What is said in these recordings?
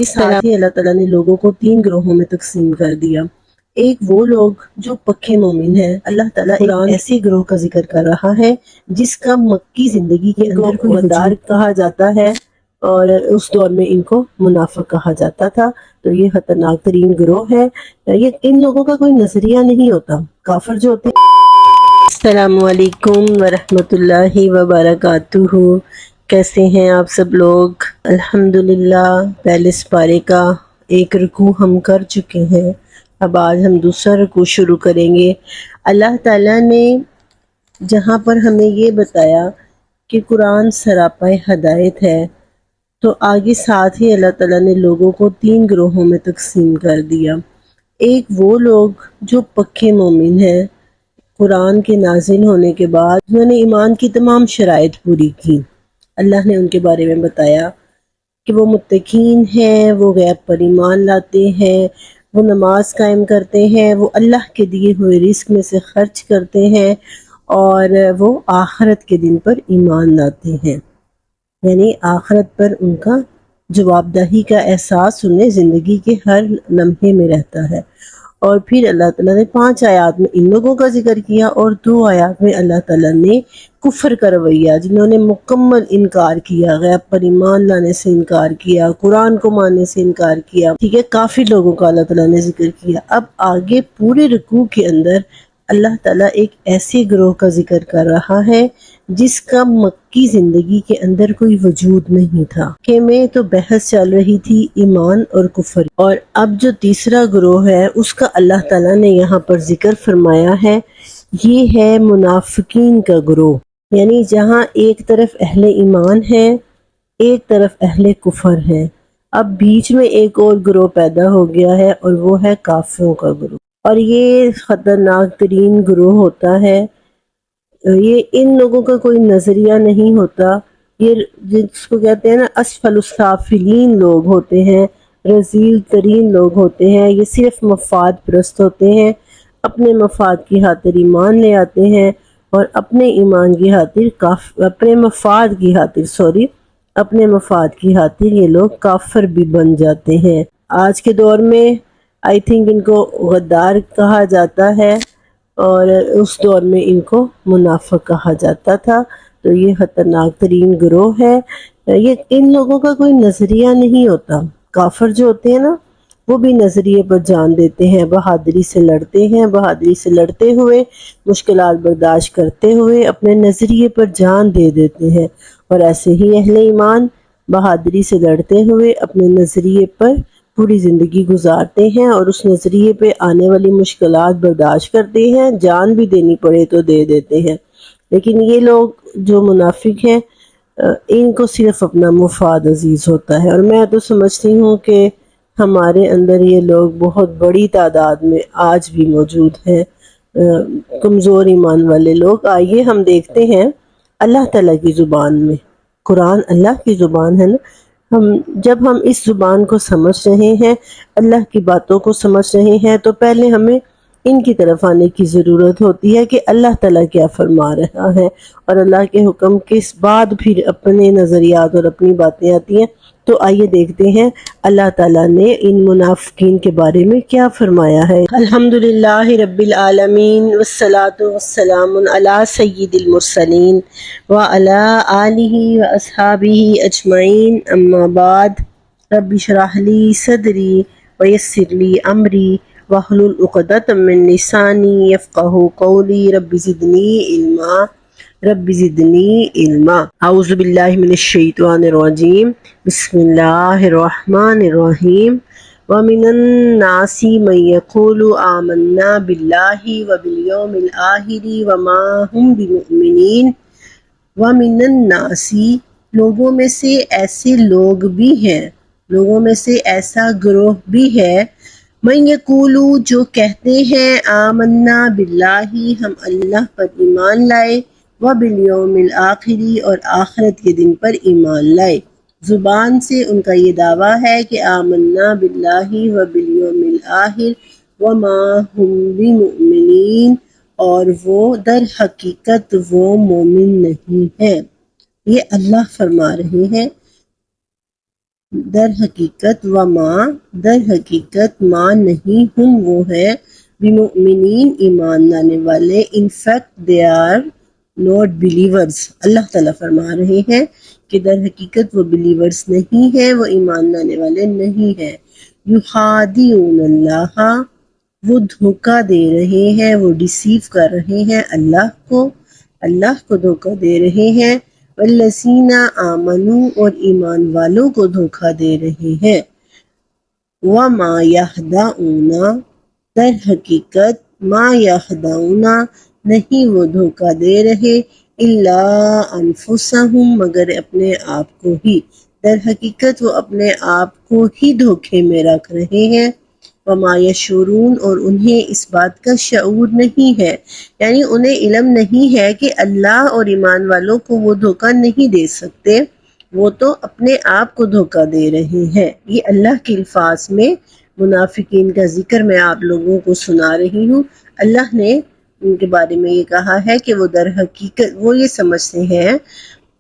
آگے ساتھ ہی اللہ تعالیٰ نے لوگوں کو 3 گروہوں میں تقسیم کر دیا۔ ایک وہ لوگ جو پکے مومن ہیں، اللہ تعالیٰ قرآن ایسے گروہ کا ذکر کر رہا ہے جس کا مکی زندگی کے اندر کوئی غدار کہا جاتا ہے، اور اس دور میں ان کو منافق کہا جاتا تھا۔ تو یہ خطرناک ترین گروہ ہے۔ یہ ان لوگوں کا کوئی نظریہ نہیں ہوتا۔ کافر جو ہوتے ہیں۔ السلام علیکم ورحمۃ اللہ وبرکاتہ، کیسے ہیں آپ سب لوگ؟ الحمدللہ پہلے سپارے کا ایک رکوع ہم کر چکے ہیں، اب آج ہم دوسرا رکوع شروع کریں گے۔ اللہ تعالیٰ نے جہاں پر ہمیں یہ بتایا کہ قرآن سراپا ہدایت ہے، تو آگے ساتھ ہی اللہ تعالیٰ نے لوگوں کو 3 گروہوں میں تقسیم کر دیا۔ ایک وہ لوگ جو پکے مومن ہیں، قرآن کے نازل ہونے کے بعد انہوں نے ایمان کی تمام شرائط پوری کی۔ اللہ نے ان کے بارے میں بتایا کہ وہ متقین ہیں، وہ غیب پر ایمان لاتے ہیں، وہ نماز قائم کرتے ہیں، وہ اللہ کے دیے ہوئے رزق میں سے خرچ کرتے ہیں، اور وہ آخرت کے دن پر ایمان لاتے ہیں، یعنی آخرت پر ان کا جواب دہی کا احساس انہیں زندگی کے ہر لمحے میں رہتا ہے۔ اور پھر اللہ تعالیٰ نے 5 آیات میں ان لوگوں کا ذکر کیا، اور 2 آیات میں اللہ تعالیٰ نے کفر کا رویہ، جنہوں نے مکمل انکار کیا، غیب پر ایمان لانے سے انکار کیا، قرآن کو ماننے سے انکار کیا، ٹھیک ہے، کافی لوگوں کا اللہ تعالیٰ نے ذکر کیا۔ اب آگے پورے رکوع کے اندر اللہ تعالیٰ ایک ایسے گروہ کا ذکر کر رہا ہے جس کا مکی زندگی کے اندر کوئی وجود نہیں تھا، کہ میں تو بحث چل رہی تھی ایمان اور کفر، اور اب جو تیسرا گروہ ہے اس کا اللہ تعالیٰ نے یہاں پر ذکر فرمایا ہے، یہ ہے منافقین کا گروہ، یعنی جہاں ایک طرف اہل ایمان ہے، ایک طرف اہل کفر ہے، اب بیچ میں ایک اور گروہ پیدا ہو گیا ہے، اور وہ ہے کافروں کا گروہ، اور یہ خطرناک ترین گروہ ہوتا ہے۔ یہ ان لوگوں کا کوئی نظریہ نہیں ہوتا، یہ جس کو کہتے ہیں نا اسفل السافلین لوگ ہوتے ہیں، رذیل ترین لوگ ہوتے ہیں، یہ صرف مفاد پرست ہوتے ہیں، اپنے مفاد کی خاطر ایمان لے آتے ہیں، اور اپنے ایمان کی خاطر اپنے مفاد کی خاطر یہ لوگ کافر بھی بن جاتے ہیں۔ آج کے دور میں آئی تھنک ان کو غدار کہا جاتا ہے، اور اس دور میں ان کو منافق کہا جاتا تھا۔ تو یہ خطرناک ترین گروہ ہے۔ یہ ان لوگوں کا کوئی نظریہ نہیں ہوتا۔ کافر جو ہوتے ہیں نا، وہ بھی نظریے پر جان دیتے ہیں، بہادری سے لڑتے ہیں، بہادری سے لڑتے ہوئے، مشکلات برداشت کرتے ہوئے اپنے نظریے پر جان دے دیتے ہیں، اور ایسے ہی اہل ایمان بہادری سے لڑتے ہوئے اپنے نظریے پر پوری زندگی گزارتے ہیں، اور اس نظریے پہ آنے والی مشکلات برداشت کرتے ہیں، جان بھی دینی پڑے تو دے دیتے ہیں۔ لیکن یہ لوگ جو منافق ہیں، ان کو صرف اپنا مفاد عزیز ہوتا ہے، اور میں تو سمجھتی ہوں کہ ہمارے اندر یہ لوگ بہت بڑی تعداد میں آج بھی موجود ہیں، کمزور ایمان والے لوگ۔ آئیے ہم دیکھتے ہیں اللہ تعالیٰ کی زبان میں، قرآن اللہ کی زبان ہے نا، جب ہم اس زبان کو سمجھ رہے ہیں، اللہ کی باتوں کو سمجھ رہے ہیں، تو پہلے ہمیں ان کی طرف آنے کی ضرورت ہوتی ہے کہ اللہ تعالیٰ کیا فرما رہا ہے، اور اللہ کے حکم کے بعد پھر اپنے نظریات اور اپنی باتیں آتی ہیں۔ تو آئیے دیکھتے ہیں اللہ تعالیٰ نے ان منافقین کے بارے میں کیا فرمایا ہے۔ الحمدللہ رب العالمین، والصلاة والسلام علی سید المرسلین وعلی آلہ واصحابہ اجمعین، اما بعد، رب اشرح لی صدری ویسر لی امری واحلل عقدۃ من لسانی یفقہوا قولی، رب زدنی علما۔ اعوذ باللہ من الشیطان الرجیم، بسم اللہ الرحمن الرحیم۔ وَمِنَ النَّاسِ مَن يَقُولُ آمَنَّا بِاللَّهِ وَبِالْيَوْمِ الْآخِرِ وَمَا هُمْ بِمُؤْمِنِينَ۔ وَمِنَ النَّاسِ، لوگوں میں سے ایسے لوگ بھی ہیں، لوگوں میں سے ایسا گروہ بھی ہے، مَن يَقُولُ، جو کہتے ہیں، آمَنَّا بِاللَّهِ، ہم اللہ پر ایمان لائے، وَبِالْيَوْمِ الْآخِرِ، اور آخرت کے دن پر ایمان لائے۔ زبان سے ان کا یہ دعویٰ ہے کہ آمنا باللہ وبالیوم الآخر وما ہم بمؤمنین، اور وہ در حقیقت وہ مومن نہیں ہیں۔ یہ اللہ فرما رہے ہیں در حقیقت ما نہیں ہم وہ ہے بمؤمنین ایمان لانے والے، in fact they are not believers, اللہ تعالیٰ فرما رہے ہیں کہ در حقیقت وہ بلیورز نہیں ہیں، وہ ایمان لانے والے نہیں ہیں۔ یخادعون اللہ، وہ دھوکہ دے رہے ہیں، وہ ڈیسیو کر رہے ہیں اللہ کو دھوکہ دے رہے ہیں، والذین آمنوا، اور ایمان والوں کو دھوکہ دے رہے ہیں، وما یخدعون، در حقیقت ما یخدعون، نہیں وہ دھوکہ دے رہے، الا انفسہم، مگر اپنے آپ کو ہی، در حقیقت وہ اپنے آپ کو ہی دھوکے میں رکھ رہے ہیں، وما یشعرون، اور انہیں اس بات کا شعور نہیں ہے، یعنی انہیں علم نہیں ہے کہ اللہ اور ایمان والوں کو وہ دھوکہ نہیں دے سکتے، وہ تو اپنے آپ کو دھوکہ دے رہے ہیں۔ یہ اللہ کے الفاظ میں منافقین کا ذکر میں آپ لوگوں کو سنا رہی ہوں۔ اللہ نے ان کے بارے میں یہ کہا ہے کہ وہ در حقیقت وہ یہ سمجھتے ہیں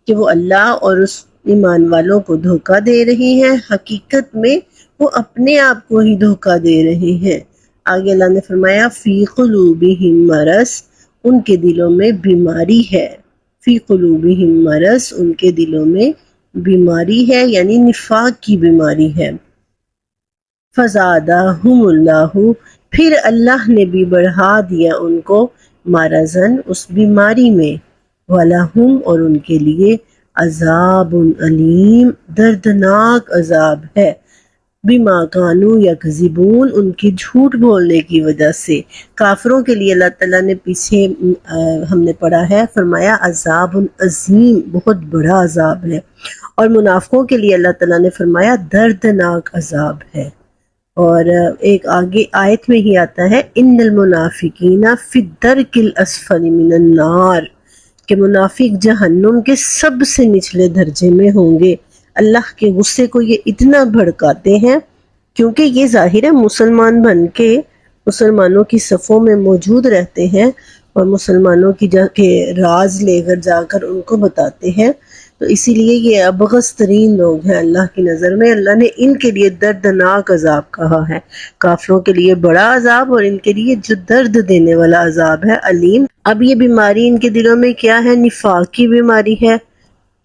کہ وہ اللہ اور اس ایمان والوں کو دھوکہ دے رہے ہیں، حقیقت میں وہ اپنے آپ کو ہی دھوکہ دے رہے ہیں۔ آگے اللہ نے فرمایا فی قلوبہم مرض، ان کے دلوں میں بیماری ہے، فی قلوبہم مرض، ان کے دلوں میں بیماری ہے، یعنی نفاق کی بیماری ہے۔ فزادہم اللہ، پھر اللہ نے بھی بڑھا دیا ان کو مرضاً، اس بیماری میں، وَلَهُمْ، اور ان کے لیے عذاب علیم، دردناک عذاب ہے، بما کانوا یکذبون، ان کی جھوٹ بولنے کی وجہ سے۔ کافروں کے لیے اللہ تعالیٰ نے پیچھے ہم نے پڑھا ہے، فرمایا عذاب عظیم، بہت بڑا عذاب ہے، اور منافقوں کے لیے اللہ تعالیٰ نے فرمایا دردناک عذاب ہے۔ اور ایک آگے آیت میں ہی آتا ہے ان المنافقین فی الدرک الاسفل من النار، کہ منافق جہنم کے سب سے نچلے درجے میں ہوں گے۔ اللہ کے غصے کو یہ اتنا بھڑکاتے ہیں کیونکہ یہ ظاہر ہے مسلمان بن کے مسلمانوں کی صفوں میں موجود رہتے ہیں اور مسلمانوں کی جا کے راز لے کر جا کر ان کو بتاتے ہیں، تو اسی لیے یہ ابغض ترین لوگ ہیں اللہ کی نظر میں۔ اللہ نے ان کے لیے دردناک عذاب کہا ہے، کافروں کے لیے بڑا عذاب، اور ان کے لیے جو درد دینے والا عذاب ہے علیم۔ اب یہ بیماری ان کے دلوں میں کیا ہے؟ نفاق کی بیماری ہے،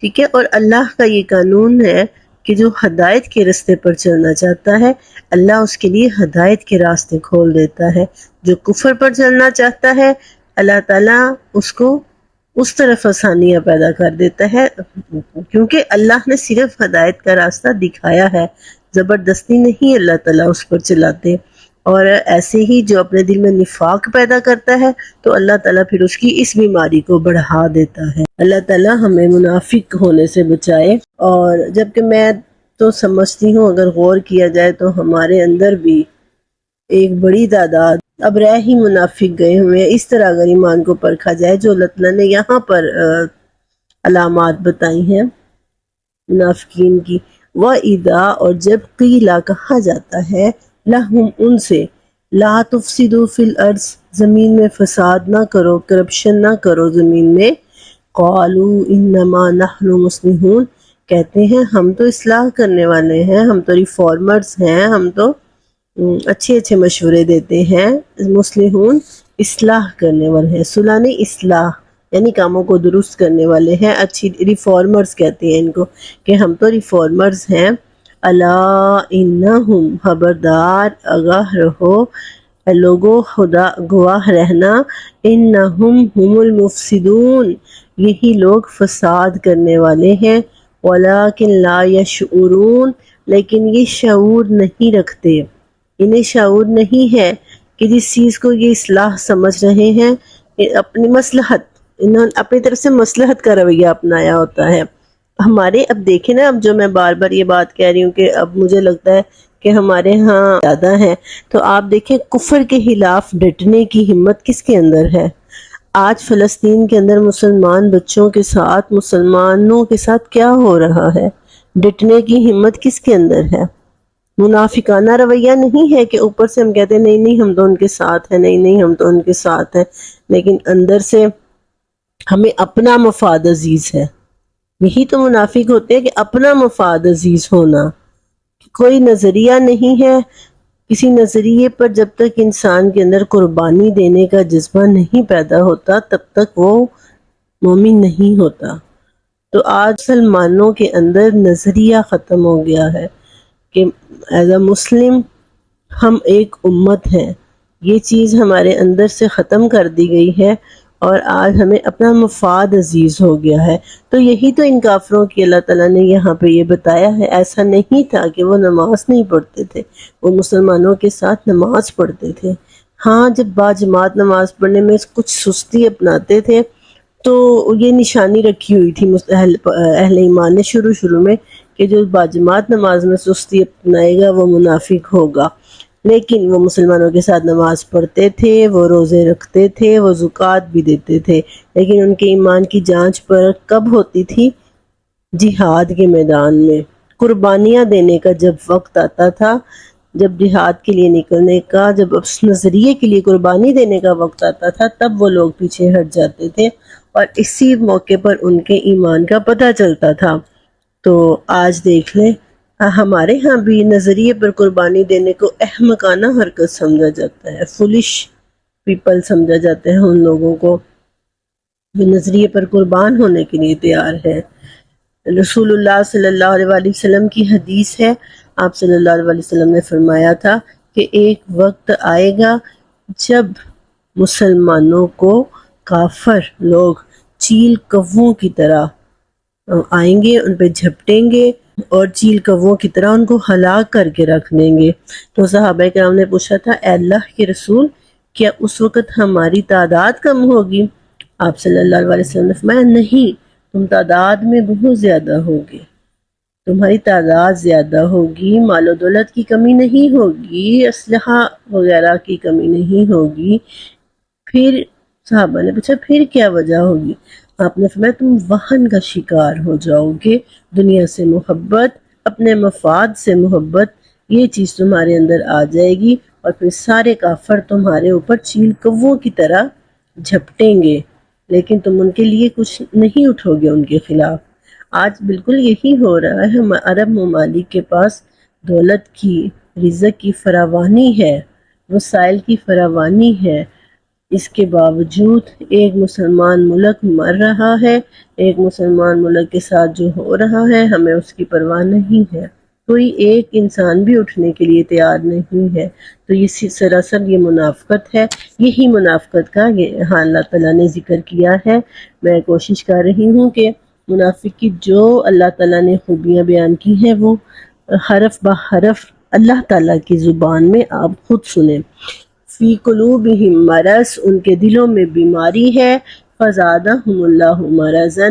ٹھیک ہے، اور اللہ کا یہ قانون ہے کہ جو ہدایت کے راستے پر چلنا چاہتا ہے اللہ اس کے لیے ہدایت کے راستے کھول دیتا ہے، جو کفر پر چلنا چاہتا ہے اللہ تعالیٰ اس کو اس طرف آسانیاں پیدا کر دیتا ہے، کیونکہ اللہ نے صرف ہدایت کا راستہ دکھایا ہے، زبردستی نہیں اللہ تعالیٰ اس پر چلاتے۔ اور ایسے ہی جو اپنے دل میں نفاق پیدا کرتا ہے تو اللہ تعالیٰ پھر اس کی اس بیماری کو بڑھا دیتا ہے۔ اللہ تعالیٰ ہمیں منافق ہونے سے بچائے۔ اور جبکہ میں تو سمجھتی ہوں اگر غور کیا جائے تو ہمارے اندر بھی ایک بڑی تعداد اب رہ ہی منافق گئے ہوئے ہیں۔ اس طرح اگر ایمان کو پرکھا جائے جو اللہ تعالیٰ نے یہاں پر علامات بتائی ہیں منافقین کی، وَإِذَا، اور جب قیلا کہا جاتا ہے لہم ان سے، لا تفسدوا فی الارض، زمین میں فساد نہ کرو، کرپشن نہ کرو زمین میں، قالوا انما نحن مصلحون، کہتے ہیں ہم تو اصلاح کرنے والے ہیں، ہم تو ریفارمرز ہیں، ہم تو اچھے مشورے دیتے ہیں۔ مصلحون اصلاح کرنے والے ہیں، صلح نہیں اصلاح، یعنی کاموں کو درست کرنے والے ہیں، اچھی ریفارمرز کہتے ہیں ان کو کہ ہم تو ریفارمرز ہیں۔ الا انہم، خبردار آگاہ رہو اے لوگو، خدا گواہ رہنا، انہم ہم المفسدون، یہی لوگ فساد کرنے والے ہیں، ولکن لا یشعرون، لیکن یہ شعور نہیں رکھتے، انہیں شعور نہیں ہے کہ جس چیز کو یہ اصلاح سمجھ رہے ہیں اپنی مصلحت، انہوں نے اپنی طرف سے مصلحت کا رویہ اپنایا ہوتا ہے۔ ہمارے اب دیکھیں نا، اب جو میں بار بار یہ بات کہہ رہی ہوں کہ اب مجھے لگتا ہے کہ ہمارے ہاں زیادہ ہیں، تو آپ دیکھیں کفر کے خلاف ڈٹنے کی ہمت کس کے اندر ہے؟ آج فلسطین کے اندر مسلمان بچوں کے ساتھ، مسلمانوں کے ساتھ کیا ہو رہا ہے؟ ڈٹنے کی ہمت کس کے اندر ہے؟ منافقانہ رویہ نہیں ہے کہ اوپر سے ہم کہتے ہیں نہیں ہم تو ان کے ساتھ ہیں، نہیں ہم تو ان کے ساتھ ہیں، لیکن اندر سے ہمیں اپنا مفاد عزیز ہے۔ یہی تو منافق ہوتے ہیں کہ اپنا مفاد عزیز ہونا، کوئی نظریہ نہیں ہے، کسی نظریے پر جب تک انسان کے اندر قربانی دینے کا جذبہ نہیں پیدا ہوتا تب تک وہ مومن نہیں ہوتا۔ تو آج مسلمانوں کے اندر نظریہ ختم ہو گیا ہے کہ ایز اے مسلم ہم ایک امت ہیں، یہ چیز ہمارے اندر سے ختم کر دی گئی ہے اور آج ہمیں اپنا مفاد عزیز ہو گیا ہے۔ تو یہی تو ان کافروں کی اللہ تعالیٰ نے یہاں پہ یہ بتایا ہے۔ ایسا نہیں تھا کہ وہ نماز نہیں پڑھتے تھے، وہ مسلمانوں کے ساتھ نماز پڑھتے تھے۔ ہاں، جب باجماعت نماز پڑھنے میں کچھ سستی اپناتے تھے تو یہ نشانی رکھی ہوئی تھی اہل ایمان نے شروع میں کہ جو باجماعت نماز میں سستی اپنائے گا وہ منافق ہوگا، لیکن وہ مسلمانوں کے ساتھ نماز پڑھتے تھے، وہ روزے رکھتے تھے، وہ زکوٰۃ بھی دیتے تھے، لیکن ان کے ایمان کی جانچ پر کب ہوتی تھی؟ جہاد کے میدان میں، قربانیاں دینے کا جب وقت آتا تھا، جب جہاد کے لیے نکلنے کا، جب اس نظریے کے لیے قربانی دینے کا وقت آتا تھا، تب وہ لوگ پیچھے ہٹ جاتے تھے اور اسی موقع پر ان کے ایمان کا پتہ چلتا تھا۔ تو آج دیکھ لیں، ہمارے ہاں بھی نظریے پر قربانی دینے کو احمقانہ حرکت سمجھا جاتا ہے، فولش پیپل سمجھا جاتا ہے ان لوگوں کو جو نظریے پر قربان ہونے کے لیے تیار ہے۔ رسول اللہ صلی اللہ علیہ وآلہ وسلم کی حدیث ہے، آپ صلی اللہ علیہ وآلہ وسلم نے فرمایا تھا کہ ایک وقت آئے گا جب مسلمانوں کو کافر لوگ چیل کووں کی طرح آئیں گے، ان پہ جھپٹیں گے اور چیل کووں کی طرح ان کو ہلاک کر کے رکھ دیں گے۔ تو صحابہ کرام نے پوچھا تھا، اے اللہ کے رسول، کیا اس وقت ہماری تعداد کم ہوگی؟ آپ صلی اللہ علیہ وسلم نے فرمایا، نہیں، تم تعداد میں بہت زیادہ ہوگے، تمہاری تعداد زیادہ ہوگی، مال و دولت کی کمی نہیں ہوگی، اسلحہ وغیرہ کی کمی نہیں ہوگی۔ پھر صحابہ نے پوچھا، پھر کیا وجہ ہوگی؟ آپ نے فرمایا، تم وہن کا شکار ہو جاؤ گے، دنیا سے محبت، اپنے مفاد سے محبت، یہ چیز تمہارے اندر آ جائے گی اور پھر سارے کافر تمہارے اوپر چیل کووں کی طرح جھپٹیں گے، لیکن تم ان کے لیے کچھ نہیں اٹھو گے ان کے خلاف۔ آج بالکل یہی ہو رہا ہے، عرب ممالک کے پاس دولت کی، رزق کی فراوانی ہے، وسائل کی فراوانی ہے، اس کے باوجود ایک مسلمان ملک مر رہا ہے، ایک مسلمان ملک کے ساتھ جو ہو رہا ہے ہمیں اس کی پرواہ نہیں ہے، کوئی ایک انسان بھی اٹھنے کے لیے تیار نہیں ہے۔ تو یہ سراسر یہ منافقت ہے، یہی منافقت کا یہاں اللہ تعالیٰ نے ذکر کیا ہے۔ میں کوشش کر رہی ہوں کہ منافق کی جو اللہ تعالیٰ نے خوبیاں بیان کی ہیں وہ حرف بہ حرف اللہ تعالیٰ کی زبان میں آپ خود سنیں۔ فی قلوبہم مرض، ان کے دلوں میں بیماری ہے، فزادہم اللہ مرضا،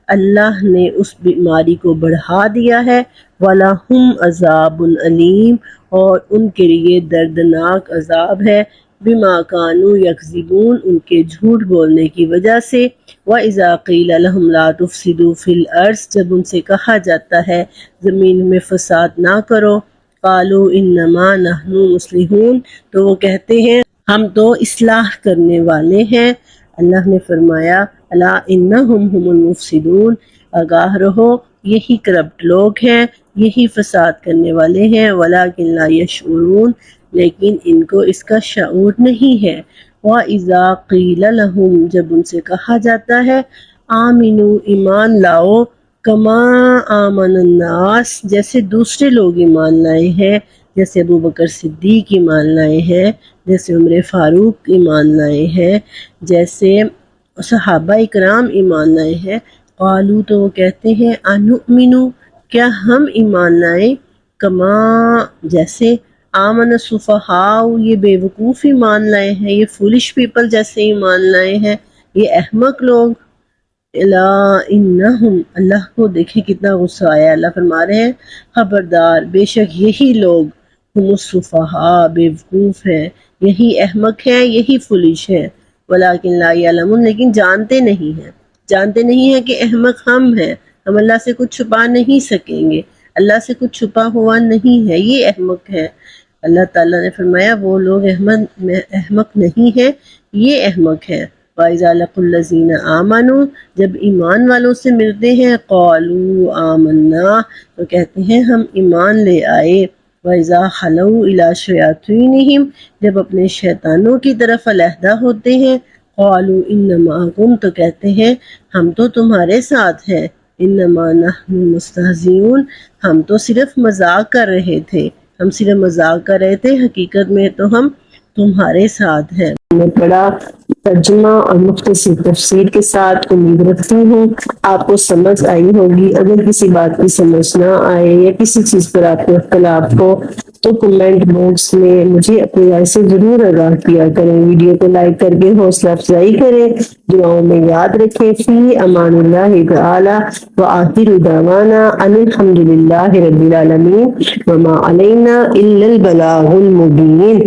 اللہ نے اس بیماری کو بڑھا دیا ہے، وَلَهُمْ عَذَابٌ علیم، اور ان کے لیے دردناک عذاب ہے، بما كانوا یکذبون، ان کے جھوٹ بولنے کی وجہ سے، وَإِذَا قِیلَ لَهُمْ لَا تُفْسِدُوا فِي الْأَرْضِ، جب ان سے کہا جاتا ہے زمین میں فساد نہ کرو، قالوا انما نحن مصلحون، تو وہ کہتے ہیں ہم تو اصلاح کرنے والے ہیں۔ اللہ نے فرمایا، الا انہم هم المفسدون، آگاہ رہو یہی کرپٹ لوگ ہیں، یہی فساد کرنے والے ہیں، ولکن لا یشعرون، لیکن ان کو اس کا شعور نہیں ہے۔ وَإِذَا قِیلَ لَهُمْ، جب ان سے کہا جاتا ہے آمنو، ایمان لاؤ، کما آمن الناس، جیسے دوسرے لوگ ایمان لائے ہیں، جیسے ابو بکر صدیق ایمان لائے ہیں، جیسے عمر فاروق ایمان لائے ہیں، جیسے صحابہ اکرام ایمان لائے ہیں، قالو، تو وہ کہتے ہیں انؤمنو، کیا ہم ایمان لائیں، کما، جیسے آمن السفہاء، یہ بے وقوف ایمان لائے ہیں، یہ فولش پیپل جیسے ایمان لائے ہیں، یہ احمق لوگ۔ الا انہم، اللہ کو دیکھیں کتنا غصہ آیا، اللہ فرما رہے ہیں خبردار، بے شک یہی لوگ ہم السفہاء، بے وقوف ہیں، یہی احمق ہیں، یہی فولش ہیں، ولکن لا یعلمون، لیکن جانتے نہیں ہیں، جانتے نہیں ہیں کہ احمق ہم ہیں، ہم اللہ سے کچھ چھپا نہیں سکیں گے، اللہ سے کچھ چھپا ہوا نہیں ہے، یہ احمق ہے۔ اللہ تعالیٰ نے فرمایا وہ لوگ احمق نہیں ہیں، یہ احمق ہے۔ وَإِذَا لَقُوا الَّذِينَ آمَنُوا، جب ایمان والوں سے ملتے ہیں، قَالُوا آمَنَّا، تو کہتے ہیں ہم ایمان لے آئے، وَإِذَا خَلَوْا إِلَىٰ شَيَاطِینِهِمْ جب اپنے شیطانوں کی طرف علیحدہ ہوتے ہیں قَالُوا إِنَّ مَعَكُمْ تو کہتے ہیں ہم تو تمہارے ساتھ ہیں إِنَّمَا نَحْنُ مُسْتَهْزِئُونَ ہم تو صرف مذاق کر رہے تھے ہم صرف مذاق کر رہے تھے حقیقت میں تو ہم تمہارے ساتھ ہیں میں پڑھا ترجمہ اور مختصر تفسیر کے ساتھ امید رکھتی ہوں آپ کو سمجھ آئی ہوگی اگر کسی بات کی سمجھ نہ آئے یا کسی چیز پر آپ کو اختلاف ہو تو کمنٹ باکس میں مجھے اپنی رائے سے ضرور آگاہ کیا کریں ویڈیو کو لائک کر کے حوصلہ افزائی کریں دعاؤں میں یاد رکھیں فی امان اللہ تعالی وآخر دعوانا ان الحمد للہ رب العالمین وما علینا الا البلاغ المبین